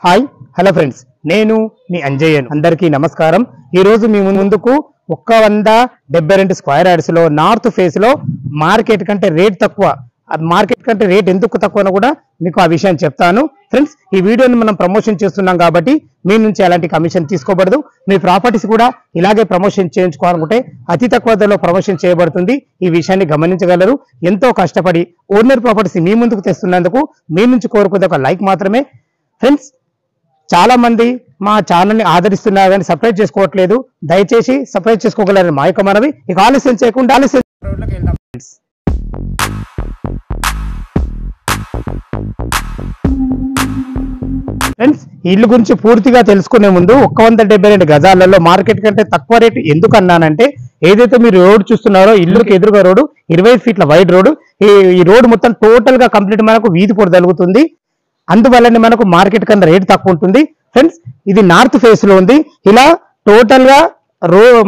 Hi hello friends, నేను మీ అంజయ్యను. అందరికీ నమస్కారం. ఈ రోజు మీ ముందుకు 172 స్క్వేర్ యార్డ్స్ లో నార్త్ ఫేస్ లో మార్కెట్ కంటే రేట్ తక్కువ. మార్కెట్ కంటే రేట్ ఎందుకు తక్కువ కూడా మీకు ఆ విషయం చెప్తాను. ఫ్రెండ్స్, ఈ వీడియోని మనం ప్రమోషన్ చేస్తున్నాం కాబట్టి మీ నుంచి ఎలాంటి కమిషన్ తీసుకోబడదు. మీ ప్రాపర్టీస్ కూడా ఇలాగే ప్రమోషన్ చేయించుకోవాలనుకుంటే అతి తక్కువ ధరలో ప్రమోషన్ చేయబడుతుంది. ఈ విషయాన్ని గమనించగలరు. ఎంతో కష్టపడి ఓనర్ ప్రాపర్టీస్ మీ ముందుకు తెస్తున్నందుకు మీ నుంచి కోరుకునే ఒక లైక్ మాత్రమే. ఫ్రెండ్స్, చాలా మంది మా ఛానల్ ని ఆదరిస్తున్నారు కానీ సబ్స్క్రైబ్ చేసుకోవట్లేదు. దయచేసి సబ్స్క్రైబ్ చేసుకోగలరని మా యొక్క మనవి. ఇక ఆలస్యం చేయకుండా ఫ్రెండ్స్, ఇల్లు గురించి పూర్తిగా తెలుసుకునే ముందు 172 గజాలలో మార్కెట్ కంటే తక్కువ రేటు ఎందుకు అన్నానంటే, ఏదైతే మీరు రోడ్ చూస్తున్నారో ఇల్లుకి ఎదురుగా రోడ్డు 25 ఫీట్ల వైడ్ రోడ్డు. ఈ రోడ్డు మొత్తం టోటల్ గా కంప్లీట్ మనకు వీధి పొడి తగులుతుంది. అందువల్లనే మనకు మార్కెట్ కన్నా రేట్ తక్కువ ఉంటుంది. ఫ్రెండ్స్, ఇది నార్త్ ఫేస్ లో ఉంది. ఇలా టోటల్ గా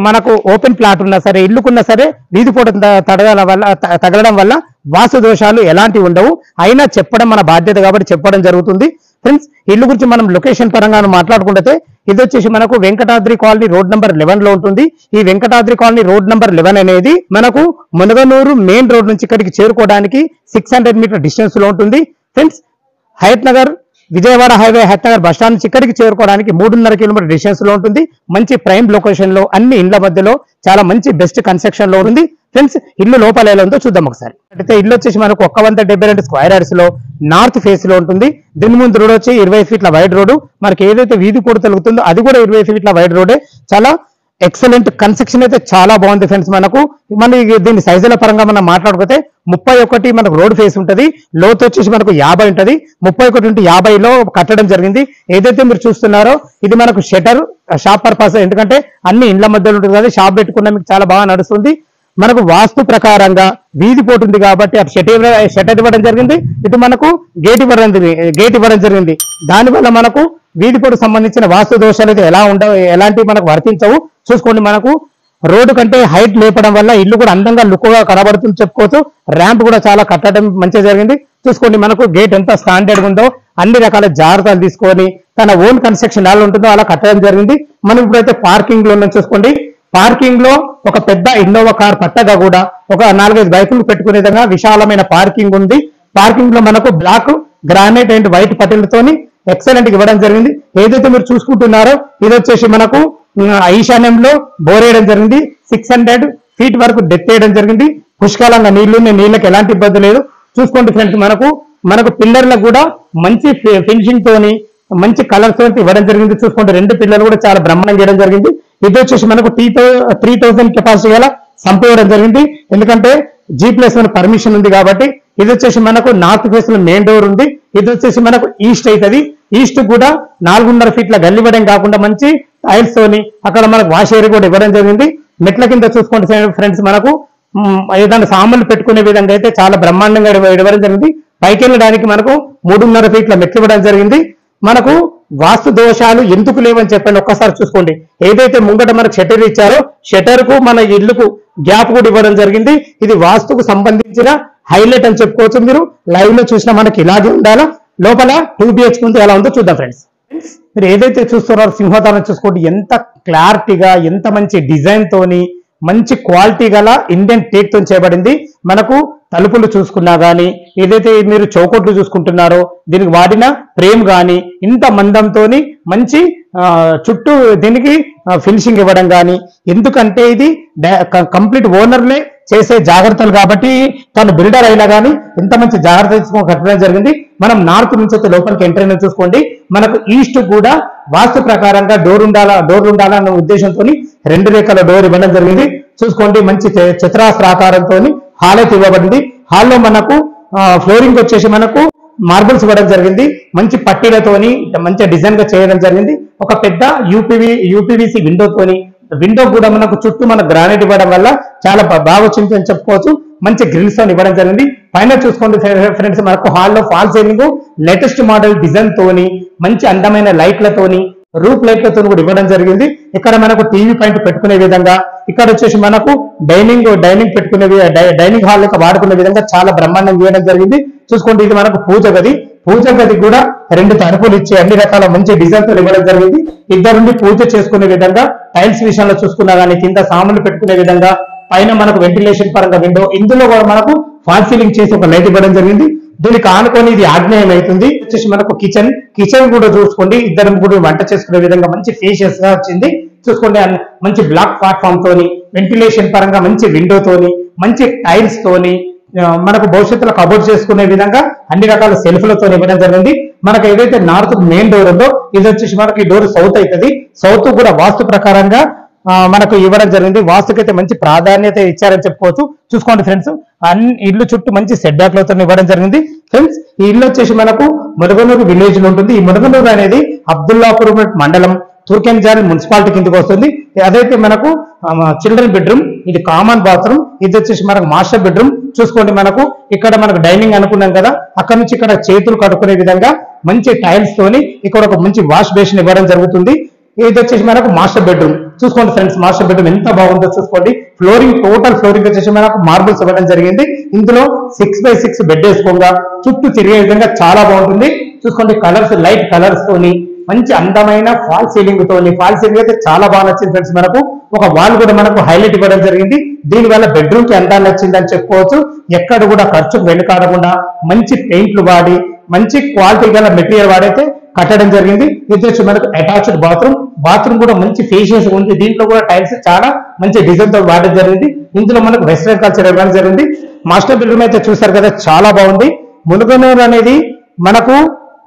మనకు ఓపెన్ ప్లాట్ ఉన్నా సరే, ఇల్లుకున్నా సరే వీధి పొడి తగలడం వల్ల వాస్తు దోషాలు ఎలాంటివి ఉండవు. అయినా చెప్పడం మన బాధ్యత కాబట్టి చెప్పడం జరుగుతుంది. ఫ్రెండ్స్, ఇల్లు గురించి మనం లొకేషన్ పరంగా మాట్లాడుకుంటే, ఇది వచ్చేసి మనకు వెంకటాద్రి కాలనీ రోడ్ నెంబర్ 11 లో ఉంటుంది. ఈ వెంకటాద్రి కాలనీ రోడ్ నెంబర్ 11 అనేది మనకు మునగనూరు మెయిన్ రోడ్ నుంచి ఇక్కడికి చేరుకోవడానికి 600 మీటర్ డిస్టెన్స్ లో ఉంటుంది. Friends, Hayathnagar Vijayawada highway Hayathnagar bus stand నుంచి ఇక్కడికి చేరుకోవడానికి 3.5 కిలోమీటర్ డిస్టెన్స్ లో ఉంటుంది. మంచి ప్రైమ్ లొకేషన్ లో, అన్ని ఇండ్ల మధ్యలో చాలా మంచి బెస్ట్ కన్స్ట్రక్షన్ లో ఉంది. ఫ్రెండ్స్, ఇల్లు లోపల ఎలా ఉందో చూద్దాం ఒకసారి. అయితే ఇల్లు వచ్చేసి మనకు 172 స్క్వేర్ యార్డ్స్ లో నార్త్ ఫేస్ లో ఉంటుంది. దీని ముందు రోడ్ వచ్చి 25 ఫీట్ల వైడ్ రోడ్డు. మనకి ఏదైతే వీధి పొడి తగులుతుందో అది కూడా 25 ఫీట్ల వైడ్ రోడ్డే. చాలా ఎక్సలెంట్ కన్స్ట్రక్షన్ అయితే చాలా బాగుంది. ఫ్రెండ్స్, మన దీని సైజుల పరంగా మనం మాట్లాడుకుంటే 31 మనకు రోడ్ ఫేస్ ఉంటుంది. లోతు వచ్చేసి మనకు 50 ఉంటుంది. 31 నుండి 50లో కట్టడం జరిగింది. ఏదైతే మీరు చూస్తున్నారో ఇది మనకు షటర్ షాప్ పర్పస్, ఎందుకంటే అన్ని ఇండ్ల మధ్యలో ఉంటుంది కదా, షాప్ పెట్టుకున్న మీకు చాలా బాగా నడుస్తుంది. మనకు వాస్తు ప్రకారంగా వీధి పోతుంది కాబట్టి అటు షటర్ ఇవ్వడం జరిగింది, ఇటు మనకు గేట్ ఇవ్వడం జరిగింది. దానివల్ల మనకు వీధి పోటు సంబంధించిన వాస్తు దోషాలు అయితే ఎలాంటివి మనకు వర్తించవు. చూసుకోండి, మనకు రోడ్డు కంటే హైట్ లేపడం వల్ల ఇల్లు కూడా అందంగా లుక్గా కనబడుతుంది చెప్పుకోవచ్చు. ర్యాంప్ కూడా చాలా కట్టడం మంచిగా జరిగింది. చూసుకోండి, మనకు గేట్ ఎంత స్టాండర్డ్ ఉందో అన్ని రకాల జాగ్రత్తలు తీసుకొని తన ఓన్ కన్స్ట్రక్షన్ ఎలా ఉంటుందో అలా కట్టడం జరిగింది. మనం ఇప్పుడైతే పార్కింగ్ లో చూసుకోండి. పార్కింగ్ లో ఒక పెద్ద ఇన్నోవా కార్ పట్టగా కూడా ఒక 4-5 బైకులు పెట్టుకునే విధంగా విశాలమైన పార్కింగ్ ఉంది. పార్కింగ్ లో మనకు బ్లాక్ గ్రానైట్ అండ్ వైట్ పట్టెలతోని ఎక్సలెంట్ ఇవ్వడం జరిగింది. ఏదైతే మీరు చూసుకుంటున్నారో ఇది వచ్చేసి మనకు ఈశాన్యంలో బోర్ వేయడం జరిగింది. 600 ఫీట్ వరకు డెత్ వేయడం జరిగింది. పుష్కలంగా నీళ్ళకి ఎలాంటి ఇబ్బంది లేదు. చూసుకోండి ఫ్రెండ్స్, మనకు పిల్లర్లకు కూడా మంచి ఫినిషింగ్ తోని మంచి కలర్స్ తో ఇవ్వడం జరిగింది. చూసుకోండి, 2 పిల్లర్లు కూడా చాలా బ్రహ్మాండంగా చేయడం జరిగింది. ఇది వచ్చేసి మనకు 3000 కెపాసిటీ గల సంప్ ఇవ్వడం జరిగింది. ఎందుకంటే G+1 పర్మిషన్ ఉంది కాబట్టి. ఇది వచ్చేసి మనకు నార్త్ ఫేస్ లో మెయిన్ డోర్ ఉంది. ఇది వచ్చేసి మనకు ఈస్ట్ అవుతుంది. ఈస్ట్ కూడా 4.5 ఫీట్ల గల్లి ఇవ్వడం కాకుండా మంచి టైల్స్ తోని అక్కడ మనకు వాష్ ఏరియా కూడా ఇవ్వడం జరిగింది. మెట్ల కింద చూసుకోండి ఫ్రెండ్స్, మనకు ఏదైనా సామాన్లు పెట్టుకునే విధంగా అయితే చాలా బ్రహ్మాండంగా ఇవ్వడం జరిగింది. పైకి వెళ్ళడానికి మనకు 3.5 ఫీట్ల మెట్లు ఇవ్వడం జరిగింది. మనకు వాస్తు దోషాలు ఎందుకు లేవని చెప్పండి ఒక్కసారి చూసుకోండి. ఏదైతే ముంగట మనకు షటర్ ఇచ్చారో షటర్ కు మన ఇల్లుకు గ్యాప్ కూడా ఇవ్వడం జరిగింది. ఇది వాస్తుకు సంబంధించిన హైలైట్ అని చెప్పుకోవచ్చు. మీరు లైవ్ లో చూసినా మనకి ఇలాగే ఉండాలా. లోపల 2 BHK ఉంది, ఎలా ఉందో చూద్దాం ఫ్రెండ్స్. మీరు ఏదైతే చూస్తున్నారో సింహద్వారం చూసుకోండి, ఎంత క్లారిటీగా, ఎంత మంచి డిజైన్ తోని మంచి క్వాలిటీ గల ఇండియన్ టేక్ తో చేయబడింది. మనకు తలుపులు చూసుకున్నా గానీ, ఏదైతే మీరు చౌకట్లు చూసుకుంటున్నారో దీనికి వాడిన ఫ్రేమ్ గానీ ఇంత మందంతోని మంచి చుట్టూ దీనికి ఫినిషింగ్ ఇవ్వడం గానీ, ఎందుకంటే ఇది కంప్లీట్ ఓనర్లే చేసే జాగ్రత్తలు కాబట్టి తను బిల్డర్ అయినా కానీ ఎంత మంచి జాగ్రత్త తీసుకొని కట్టడం జరిగింది. మనం నార్త్ నుంచి అయితే లోపలికి ఎంటర్ అయిన చూసుకోండి, మనకు ఈస్ట్ కూడా వాస్తు ప్రకారంగా డోర్ ఉండాలన్న ఉద్దేశంతో 2 రేఖల డోర్ ఇవ్వడం జరిగింది. చూసుకోండి, మంచి చతురాస్త్ర ఆకారంతో హాల్ అయితే ఇవ్వబడింది. హాల్లో మనకు ఫ్లోరింగ్ వచ్చేసి మనకు మార్బుల్స్ ఇవ్వడం జరిగింది. మంచి పట్టీలతోని మంచి డిజైన్ గా చేయడం జరిగింది. ఒక పెద్ద యూపీవీసీ విండో కూడా మనకు చుట్టూ మన గ్రానైట్ ఇవ్వడం వల్ల చాలా బాగా వచ్చింది అని చెప్పుకోవచ్చు. మంచి గ్రిల్స్ తో ఇవ్వడం జరిగింది. పైన చూసుకోండి ఫ్రెండ్స్, మనకు హాల్లో fall ceiling latest model design తోని మంచి అందమైన లైట్లతోని రూఫ్ లైట్లతో కూడా ఇవ్వడం జరిగింది. ఇక్కడ మనకు టీవీ పాయింట్ పెట్టుకునే విధంగా, ఇక్కడ వచ్చేసి మనకు డైనింగ్ పెట్టుకునే డైనింగ్ హాల్ వాడుకునే విధంగా చాలా బ్రహ్మాండం చేయడం జరిగింది. చూసుకోండి, ఇది మనకు పూజ గది. పూజ గది కూడా 2 తలుపులు ఇచ్చి అన్ని రకాల మంచి డిజైన్ తో ఇవ్వడం జరిగింది. ఇద్దరుండి పూజ చేసుకునే విధంగా టైల్స్ విషయంలో చూసుకున్నా గానీ కింద సామాన్లు పెట్టుకునే విధంగా పైన మనకు వెంటిలేషన్ పరంగా విండో, ఇందులో కూడా మనకు ఫాల్ సీలింగ్ చేసి ఒక లైట్ ఇవ్వడం జరిగింది. దీనికి ఆనుకొని ఇది ఆగ్నేయం అవుతుంది. వచ్చేసి మనకు కిచెన్ కూడా చూసుకోండి, ఇద్దరు కూడా వంట చేసుకునే విధంగా మంచి ఫేషియస్ గా వచ్చింది. చూసుకోండి మంచి బ్లాక్ ప్లాట్ఫామ్ తోని, వెంటిలేషన్ పరంగా మంచి విండో తోని, మంచి టైల్స్ తోని, మనకు భవిష్యత్తులో కబోర్డ్ చేసుకునే విధంగా అన్ని రకాల సెల్ఫ్లతో ఇవ్వడం జరిగింది. మనకు ఏదైతే నార్త్ మెయిన్ డోర్ ఉందో ఇది వచ్చేసి మనకి డోర్ సౌత్ అవుతుంది. సౌత్ కూడా వాస్తు ప్రకారంగా మనకు ఇవ్వడం జరిగింది. వాస్తుకైతే మంచి ప్రాధాన్యత ఇచ్చారని చెప్పుకోవచ్చు. చూసుకోండి ఫ్రెండ్స్, ఇల్లు చుట్టూ మంచి సెట్ బ్యాక్ లతో ఇవ్వడం జరిగింది. ఫ్రెండ్స్, ఈ ఇల్లు వచ్చేసి మనకు మునగనూరు విలేజ్ లో ఉంటుంది. ఈ మునగనూరు అనేది అబ్దుల్లాపూర్ మండలం, తుర్కెంజాల్ మున్సిపాలిటీ కిందకి వస్తుంది. అదైతే మనకు చిల్డ్రన్ బెడ్రూమ్, ఇది కామన్ బాత్రూమ్, ఇది వచ్చేసి మనకు మాస్టర్ బెడ్రూమ్. చూసుకోండి, మనకు ఇక్కడ మనకు డైనింగ్ అనుకున్నాం కదా, అక్కడ నుంచి ఇక్కడ చేతులు కడుక్కునే విధంగా మంచి టైల్స్ తోని ఇక్కడ ఒక మంచి వాష్ బేసిన్ ఇవ్వడం జరుగుతుంది. ఇది వచ్చేసి మనకు మాస్టర్ బెడ్రూమ్. చూసుకోండి ఫ్రెండ్స్, మాస్టర్ బెడ్రూమ్ ఎంత బాగుందో చూసుకోండి. టోటల్ ఫ్లోరింగ్ వచ్చేసి మనకు మార్బుల్స్ ఇవ్వడం జరిగింది. ఇందులో 6x6 బెడ్ వేసుకోగా చుట్టూ తిరిగే విధంగా చాలా బాగుంటుంది. చూసుకోండి, కలర్స్ లైట్ కలర్స్ తోని మంచి అందమైన ఫాల్ సీలింగ్ తోని, ఫాల్ సీలింగ్ అయితే చాలా బాగా నచ్చింది ఫ్రెండ్స్. మనకు ఒక వాల్ కూడా మనకు హైలైట్ ఇవ్వడం జరిగింది. దీని వల్ల బెడ్రూమ్ కి అందాన్ని నచ్చింది అని చెప్పుకోవచ్చు. ఎక్కడ కూడా ఖర్చుకు వెనుకాడకుండా మంచి పెయింట్లు వాడి మంచి క్వాలిటీ గల మెటీరియల్ వాడైతే కట్టడం జరిగింది. ఇది వచ్చి మనకు అటాచ్డ్ బాత్రూమ్ కూడా మంచి ఫేషియస్ ఉంది. దీంట్లో కూడా టైల్స్ చాలా మంచి డిజైన్ తో వాడడం జరిగింది. ఇందులో మనకు వెస్ట్రన్ కల్చర్ ఇవ్వడం జరిగింది. మాస్టర్ బెడ్రూమ్ అయితే చూసారు కదా, చాలా బాగుంది. మునగనూరు అనేది మనకు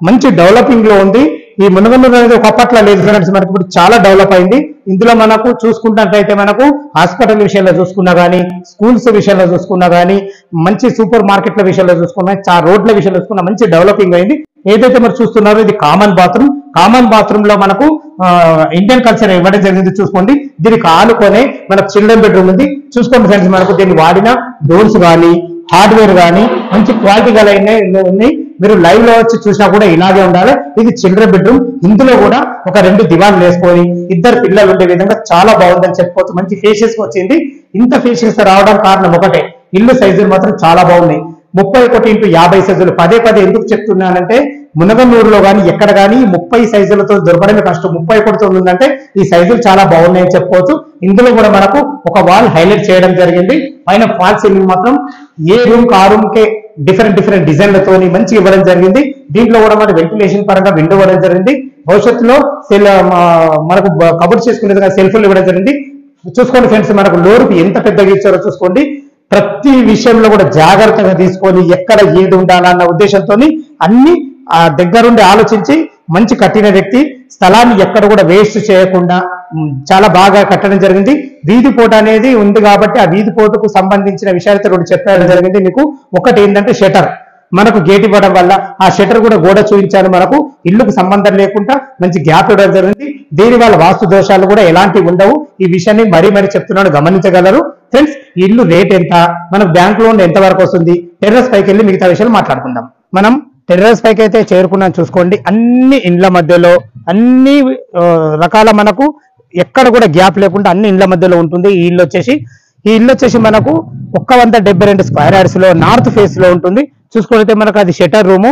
మంచి డెవలపింగ్ లో ఉంది. ఈ మునగనూరు అనేది ఒకప్పట్లో లేదు ఫ్రెండ్స్, మనకి ఇప్పుడు చాలా డెవలప్ అయింది. ఇందులో మనకు చూసుకున్నట్లయితే మనకు హాస్పిటల్ విషయంలో చూసుకున్నా కానీ, స్కూల్స్ విషయంలో చూసుకున్నా కానీ, మంచి సూపర్ మార్కెట్ల విషయంలో చూసుకున్నా, రోడ్ల విషయంలో చూసుకున్నా మంచి డెవలపింగ్ అయింది. ఏదైతే మీరు చూస్తున్నారో ఇది కామన్ బాత్రూమ్ లో మనకు ఇండియన్ కల్చర్ ఇవ్వడం జరిగింది. చూసుకోండి, దీనికి ఆనుకొనే మనకు చిల్డ్రన్ బెడ్రూమ్ ఉంది. చూసుకోండి ఫ్రెండ్స్, మనకు దీన్ని వాడిన డోర్స్ కానీ హార్డ్వేర్ కానీ మంచి క్వాలిటీ గల ఉన్నాయి. మీరు లైవ్ లో వచ్చి చూసినా కూడా ఇలాగే ఉండాలి. ఇది చిల్డ్రన్ బెడ్రూమ్. ఇందులో కూడా ఒక 2 దివాన్లు వేసుకొని ఇద్దరు పిల్లలు ఉండే విధంగా చాలా బాగుందని చెప్పుకోవచ్చు. మంచి ఫేషియస్ వచ్చింది. ఇంత ఫేషియస్ రావడానికి కారణం ఒకటే, ఇల్లు సైజులు మాత్రం చాలా బాగున్నాయి. 31x50 సైజులు. పదే ఎందుకు చెప్తున్నానంటే, మునగనూరులో కానీ ఎక్కడ కానీ 30 సైజులతో దొరకడమే కష్టం. 31తో ఉందంటే ఈ సైజులు చాలా బాగున్నాయని చెప్పుకోవచ్చు. ఇందులో కూడా మనకు ఒక వాల్ హైలైట్ చేయడం జరిగింది. పైన ఫాల్ సీలింగ్ మాత్రం ఏ రూమ్ కి ఆ రూమ్ కే డిఫరెంట్ డిజైన్లతో మంచిగా ఇవ్వడం జరిగింది. దీంట్లో కూడా మన వెంటిలేషన్ పరంగా విండో ఇవ్వడం జరిగింది. భవిష్యత్తులో మనకు కబోర్డ్ చేసుకునేదిగా సెల్ఫ్లు ఇవ్వడం జరిగింది. చూసుకోండి ఫ్రెండ్స్, మనకు లోరుకి ఎంత పెద్దగా ఇచ్చారో చూసుకోండి. ప్రతి విషయంలో కూడా జాగ్రత్తగా తీసుకొని ఎక్కడ ఏది ఉండాలన్న ఉద్దేశంతో అన్ని దగ్గరుండి ఆలోచించి మంచి కట్టిన వ్యక్తి. స్థలాన్ని ఎక్కడ కూడా వేస్ట్ చేయకుండా చాలా బాగా కట్టడం జరిగింది. వీధి పోటు అనేది ఉంది కాబట్టి ఆ వీధి పోటుకు సంబంధించిన విషయాలతో 2 చెప్పడం జరిగింది మీకు. ఒకటి ఏంటంటే షటర్, మనకు గేట్ ఇవ్వడం వల్ల ఆ షటర్ కూడా గోడ చూపించాలి. మనకు ఇల్లుకు సంబంధం లేకుండా మంచి గ్యాప్ ఇవ్వడం జరిగింది. దీని వల్ల వాస్తు దోషాలు కూడా ఎలాంటివి ఉండవు. ఈ విషయాన్ని మరీ చెప్తున్నాను, గమనించగలరు. ఫ్రెండ్స్, ఇల్లు రేట్ ఎంత, మనకు బ్యాంక్ లోన్ ఎంత వరకు వస్తుంది, టెర్రస్ పైకి వెళ్ళి మిగతా విషయాలు మాట్లాడుకుందాం. మనం టెర్రస్ పైకి అయితే చేరుకున్నాం. చూసుకోండి, అన్ని ఇండ్ల మధ్యలో అన్ని రకాల మనకు ఎక్కడ కూడా గ్యాప్ లేకుండా అన్ని ఇండ్ల మధ్యలో ఉంటుంది. ఈ ఇల్లు వచ్చేసి మనకు 172 స్క్వేర్ యార్డ్స్ లో నార్త్ ఫేస్ లో ఉంటుంది. చూసుకుంటే మనకు అది షటర్ రూము.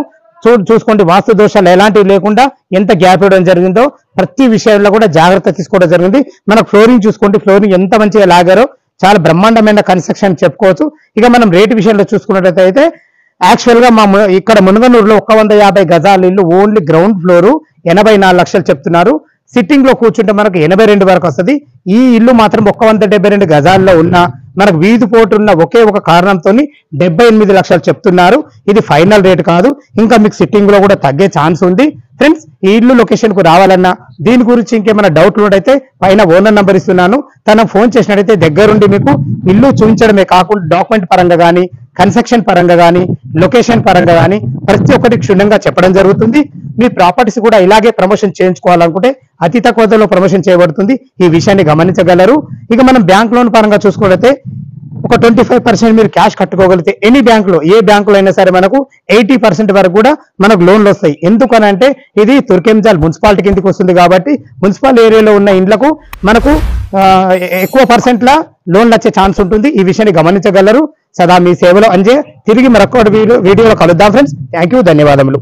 చూసుకోండి, వాస్తు దోషాలు ఎలాంటివి లేకుండా ఎంత గ్యాప్ ఇవ్వడం జరిగిందో ప్రతి విషయంలో కూడా జాగ్రత్త తీసుకోవడం జరిగింది. మనకు ఫ్లోరింగ్ చూసుకోండి, ఫ్లోరింగ్ ఎంత మంచిగా లాగారో, చాలా బ్రహ్మాండమైన కన్స్ట్రక్షన్ చెప్పుకోవచ్చు. ఇక మనం రేటు విషయంలో చూసుకున్నట్లయితే యాక్చువల్ గా ఇక్కడ మునగనూరులో 150 గజాల ఇల్లు ఓన్లీ గ్రౌండ్ ఫ్లోర్ 84 లక్షలు చెప్తున్నారు. సిట్టింగ్ లో కూర్చుంటే మనకు 82 వరకు వస్తుంది. ఈ ఇల్లు మాత్రం 172 గజాల్లో ఉన్న మనకు వీధి పోటు ఉన్న ఒకే ఒక కారణంతో 78 లక్షలు చెప్తున్నారు. ఇది ఫైనల్ రేట్ కాదు, ఇంకా మీకు సిట్టింగ్ లో కూడా తగ్గే ఛాన్స్ ఉంది. ఫ్రెండ్స్, ఈ ఇల్లు లొకేషన్ కు రావాలన్నా దీని గురించి ఇంకేమైనా డౌట్లు ఉంటే పైన ఓనర్ నంబర్ ఇస్తున్నాను, తనకు ఫోన్ చేసినట్టయితే దగ్గరుండి మీకు ఇల్లు చూపించడమే కాకుండా డాక్యుమెంట్ పరంగా కానీ, కన్స్ట్రక్షన్ పరంగా కానీ, లొకేషన్ పరంగా కానీ ప్రతి ఒక్కటి క్షుణ్ణంగా చెప్పడం జరుగుతుంది. మీ ప్రాపర్టీస్ కూడా ఇలాగే ప్రమోషన్ చేయించుకోవాలనుకుంటే అతి తక్కువ ధరలో ప్రమోషన్ చేయబడుతుంది. ఈ విషయాన్ని గమనించగలరు. ఇక మనం బ్యాంక్ లోన్ పరంగా చూసుకుంటే ఒక 25% మీరు క్యాష్ కట్టుకోగలిగితే ఎనీ బ్యాంకులో, ఏ బ్యాంకులో అయినా సరే మనకు 80% వరకు కూడా మనకు లోన్లు వస్తాయి. ఎందుకనంటే ఇది తుర్కెంజాల్ మున్సిపాలిటీ కిందకి వస్తుంది కాబట్టి మున్సిపల్ ఏరియాలో ఉన్న ఇండ్లకు మనకు ఎక్కువ పర్సెంట్ల లోన్లు వచ్చే ఛాన్స్ ఉంటుంది. ఈ విషయాన్ని గమనించగలరు. సదా మీ సేవలో అంజే. తిరిగి మరొక వీడియోలో కలుద్దాం ఫ్రెండ్స్. థ్యాంక్ యూ, ధన్యవాదములు.